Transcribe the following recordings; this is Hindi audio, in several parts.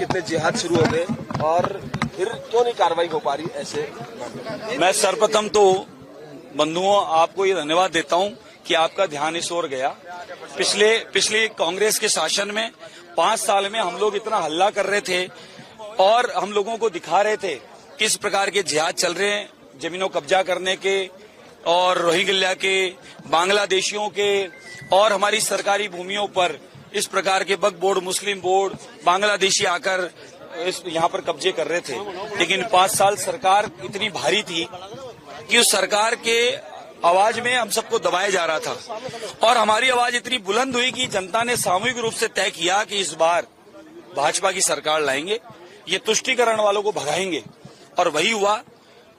कितने जिहाद शुरू हो गए और फिर क्यों नहीं कार्रवाई हो पा रही ऐसे? मैं सर्वप्रथम तो बंधुओं आपको ये धन्यवाद देता हूं कि आपका ध्यान इस ओर गया। पिछले कांग्रेस के शासन में 5 साल में हम लोग इतना हल्ला कर रहे थे और हम लोगों को दिखा रहे थे किस प्रकार के जिहाद चल रहे हैं, जमीनों कब्जा करने के और रोहिंग्या के, बांग्लादेशियों के और हमारी सरकारी भूमियों पर इस प्रकार के वक्फ बोर्ड, मुस्लिम बोर्ड, बांग्लादेशी आकर यहाँ पर कब्जे कर रहे थे। लेकिन 5 साल सरकार इतनी भारी थी कि उस सरकार के आवाज में हम सबको दबाया जा रहा था और हमारी आवाज इतनी बुलंद हुई कि जनता ने सामूहिक रूप से तय किया कि इस बार भाजपा की सरकार लाएंगे, ये तुष्टीकरण वालों को भगाएंगे। और वही हुआ,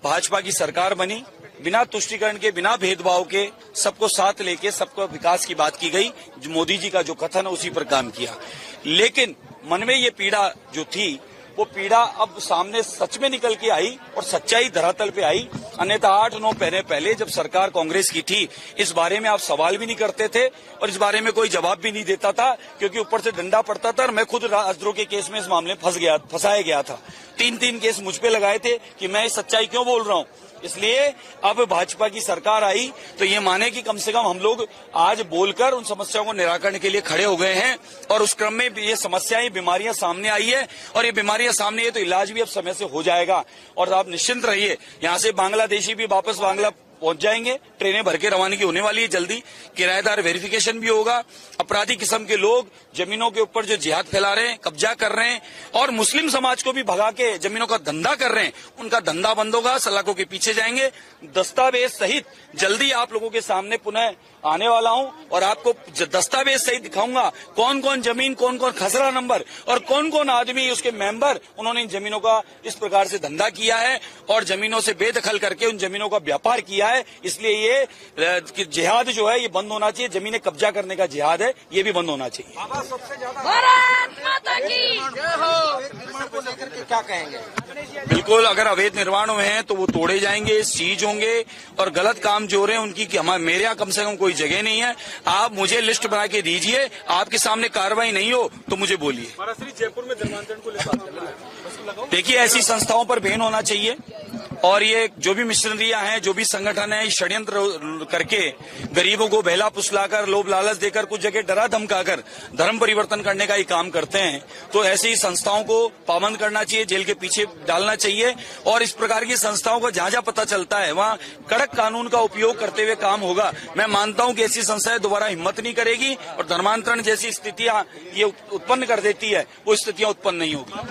भाजपा की सरकार बनी, बिना तुष्टीकरण के, बिना भेदभाव के, सबको साथ लेके सबको विकास की बात की गई। मोदी जी का जो कथन है उसी पर काम किया। लेकिन मन में ये पीड़ा जो थी वो पीड़ा अब सामने सच में निकल के आई और सच्चाई धरातल पे आई। अन्यथा 8-9 महीने पहले जब सरकार कांग्रेस की थी, इस बारे में आप सवाल भी नहीं करते थे और इस बारे में कोई जवाब भी नहीं देता था, क्योंकि ऊपर से डंडा पड़ता था। और मैं खुद राजद्रोह के केस में इस मामले में फंसाया गया था। 3 केस मुझ पे लगाए थे कि मैं इस सच्चाई क्यों बोल रहा हूं। इसलिए अब भाजपा की सरकार आई तो ये माने कि कम से कम हम लोग आज बोलकर उन समस्याओं को निराकरण के लिए खड़े हो गए हैं। और उस क्रम में ये समस्याएं, बीमारियां सामने आई है और ये बीमारियां सामने है तो इलाज भी अब समय से हो जाएगा। और आप निश्चिंत रहिए, यहाँ से बांग्लादेशी भी वापस बांग्ला पहुंच जाएंगे। ट्रेनें भर के रवानगी होने वाली है जल्दी। किराएदार वेरिफिकेशन भी होगा। अपराधी किस्म के लोग जमीनों के ऊपर जो जिहाद फैला रहे हैं, कब्जा कर रहे हैं और मुस्लिम समाज को भी भगा के जमीनों का धंधा कर रहे हैं, उनका धंधा बंद होगा। सलाखों के पीछे जाएंगे। दस्तावेज सहित जल्दी आप लोगों के सामने पुनः आने वाला हूं और आपको दस्तावेज सहित दिखाऊंगा कौन कौन जमीन, कौन कौन खसरा नंबर और कौन कौन आदमी उसके मेंबर, उन्होंने इन जमीनों का इस प्रकार से धंधा किया है और जमीनों से बेदखल करके उन जमीनों का व्यापार किया है। इसलिए ये जिहाद जो है ये बंद होना चाहिए। जमीनें कब्जा करने का जिहाद है, ये भी बंद होना चाहिए। भारत माता की को लेकर के क्या कहेंगे? बिल्कुल, अगर अवैध निर्माण हुए हैं तो वो तोड़े जाएंगे, सीज होंगे और गलत काम जो हो रहे हैं उनकी मेरे यहाँ कम से कम कोई जगह नहीं है। आप मुझे लिस्ट बना के दीजिए, आपके सामने कार्रवाई नहीं हो तो मुझे बोलिए। जयपुर में धर्मांतरण को लेकर देखिए, ऐसी संस्थाओं पर बैन होना चाहिए और ये जो भी मिशनरियां हैं, जो भी संगठन है, षड्यंत्र करके गरीबों को बहला फुसलाकर, लोभ लालच देकर, कुछ जगह डरा धमकाकर धर्म परिवर्तन करने का ही काम करते हैं। तो ऐसी ही संस्थाओं को पाबंद करना चाहिए, जेल के पीछे डालना चाहिए और इस प्रकार की संस्थाओं को जहां जहां पता चलता है वहां कड़क कानून का उपयोग करते हुए काम होगा। मैं मानता हूं कि ऐसी संस्थाएं दोबारा हिम्मत नहीं करेगी और धर्मांतरण जैसी स्थितियां ये उत्पन्न कर देती है, वो स्थितियां उत्पन्न नहीं होगी।